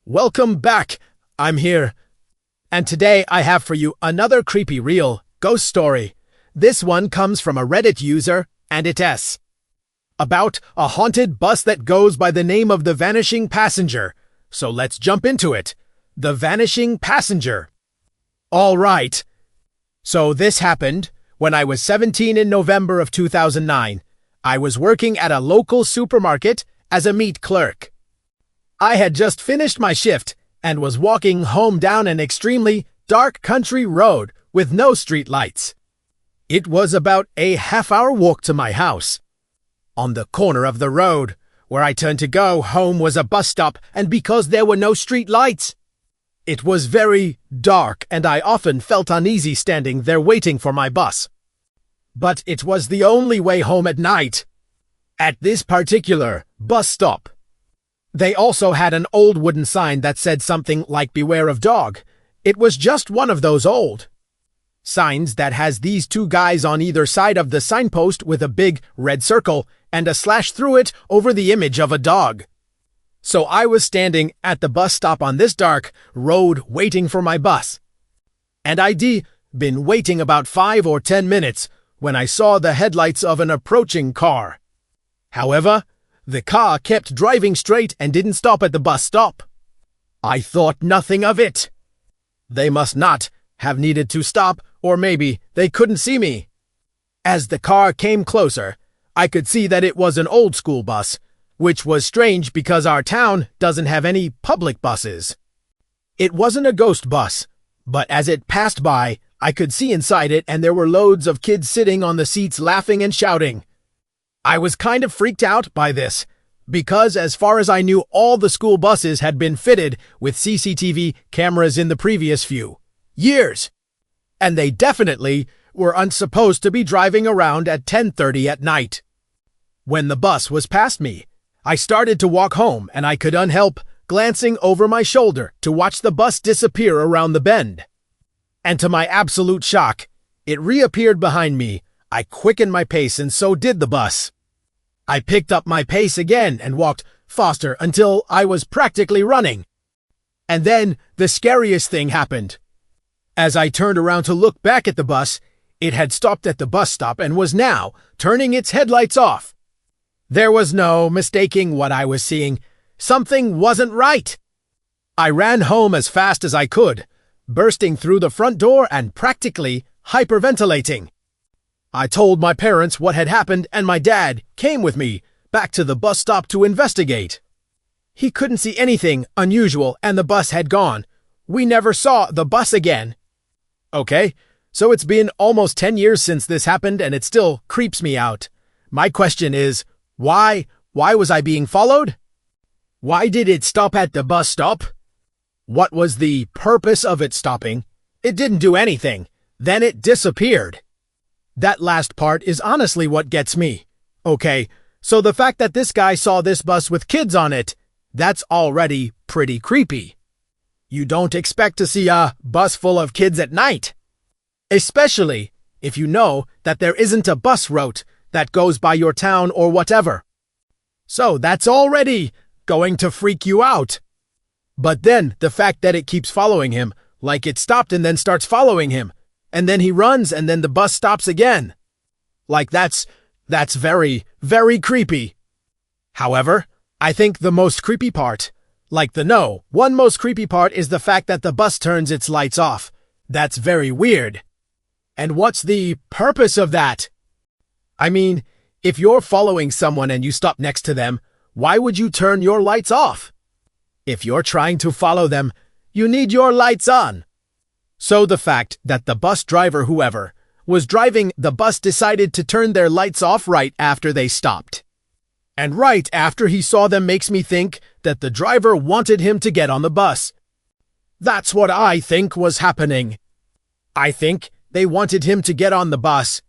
Welcome back. I'm here. And today I have for you another creepy real ghost story. This one comes from a Reddit user, and it's about a haunted bus that goes by the name of the Vanishing Passenger. So let's jump into it. The Vanishing Passenger. All right. So this happened when I was 17 in November of 2009. I was working at a local supermarket as a meat clerk. I had just finished my shift and was walking home down an extremely dark country road with no street lights. It was about a half-hour walk to my house. On the corner of the road where I turned to go home was a bus stop, and because there were no street lights, it was very dark and I often felt uneasy standing there waiting for my bus. But it was the only way home at night. At this particular bus stop, they also had an old wooden sign that said something like "Beware of Dog." It was just one of those old signs that has these two guys on either side of the signpost with a big red circle and a slash through it over the image of a dog. So I was standing at the bus stop on this dark road waiting for my bus. And I'd been waiting about 5 or 10 minutes when I saw the headlights of an approaching car. However, the car kept driving straight and didn't stop at the bus stop. I thought nothing of it. They must not have needed to stop, or maybe they couldn't see me. As the car came closer, I could see that it was an old school bus, which was strange because our town doesn't have any public buses. It wasn't a ghost bus, but as it passed by, I could see inside it and there were loads of kids sitting on the seats laughing and shouting. I was kind of freaked out by this, because as far as I knew, all the school buses had been fitted with CCTV cameras in the previous few years. And they definitely were unsupposed to be driving around at 10:30 at night. When the bus was past me, I started to walk home and I could unhelp glancing over my shoulder to watch the bus disappear around the bend. And to my absolute shock, it reappeared behind me. I quickened my pace and so did the bus. I picked up my pace again and walked faster until I was practically running. And then the scariest thing happened. As I turned around to look back at the bus, it had stopped at the bus stop and was now turning its headlights off. There was no mistaking what I was seeing. Something wasn't right. I ran home as fast as I could, bursting through the front door and practically hyperventilating. I told my parents what had happened and my dad came with me back to the bus stop to investigate. He couldn't see anything unusual and the bus had gone. We never saw the bus again. Okay, so it's been almost 10 years since this happened and it still creeps me out. My question is, why was I being followed? Why did it stop at the bus stop? What was the purpose of it stopping? It didn't do anything. Then it disappeared. That last part is honestly what gets me. Okay, so the fact that this guy saw this bus with kids on it, that's already pretty creepy. You don't expect to see a bus full of kids at night. Especially if you know that there isn't a bus route that goes by your town or whatever. So that's already going to freak you out. But then the fact that it keeps following him, like it stopped and then starts following him, and then he runs and then the bus stops again. Like that's very, very creepy. However, I think the most creepy part, one most creepy part is the fact that the bus turns its lights off. That's very weird. And what's the purpose of that? I mean, if you're following someone and you stop next to them, why would you turn your lights off? If you're trying to follow them, you need your lights on. So the fact that the bus driver, whoever was driving the bus, decided to turn their lights off right after they stopped. And right after he saw them makes me think that the driver wanted him to get on the bus. That's what I think was happening. I think they wanted him to get on the bus.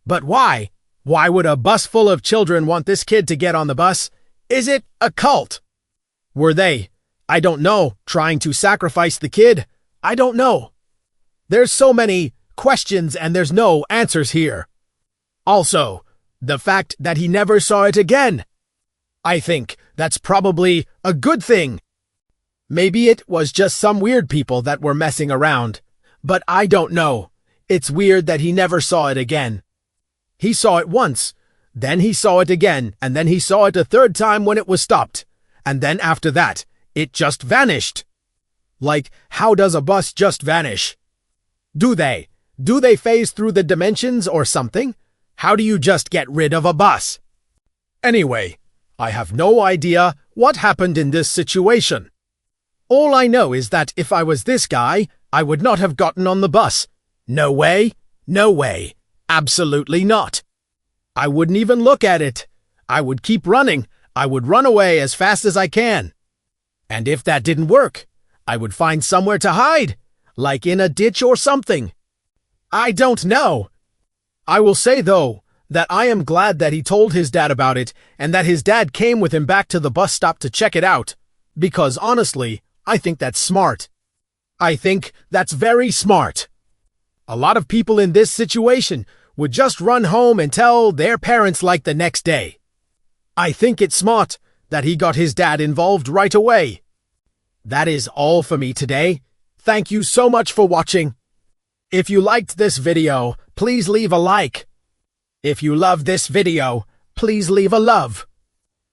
But why? Why would a bus full of children want this kid to get on the bus? Is it a cult? Were they, I don't know, trying to sacrifice the kid? I don't know. There's so many questions and there's no answers here. Also, the fact that he never saw it again. I think that's probably a good thing. Maybe it was just some weird people that were messing around. But I don't know. It's weird that he never saw it again. He saw it once, then he saw it again, and then he saw it a third time when it was stopped. And then after that, it just vanished. Like, how does a bus just vanish? Do they phase through the dimensions or something? How do you just get rid of a bus? Anyway, I have no idea what happened in this situation. All I know is that if I was this guy, I would not have gotten on the bus. No way, no way, absolutely not. I wouldn't even look at it. I would keep running. I would run away as fast as I can. And if that didn't work, I would find somewhere to hide, like in a ditch or something. I don't know. I will say, though, that I am glad that he told his dad about it and that his dad came with him back to the bus stop to check it out. Because honestly, I think that's smart. I think that's very smart. A lot of people in this situation would just run home and tell their parents like the next day. I think it's smart that he got his dad involved right away. That is all for me today. Thank you so much for watching. If you liked this video, please leave a like. If you love this video, please leave a love.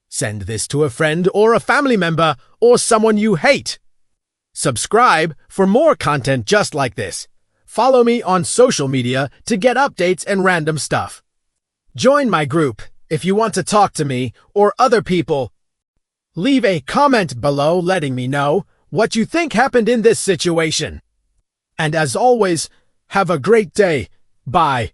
Send this to a friend or a family member or someone you hate. Subscribe for more content just like this. Follow me on social media to get updates and random stuff. Join my group if you want to talk to me or other people. Leave a comment below letting me know what you think happened in this situation. And as always, have a great day. Bye.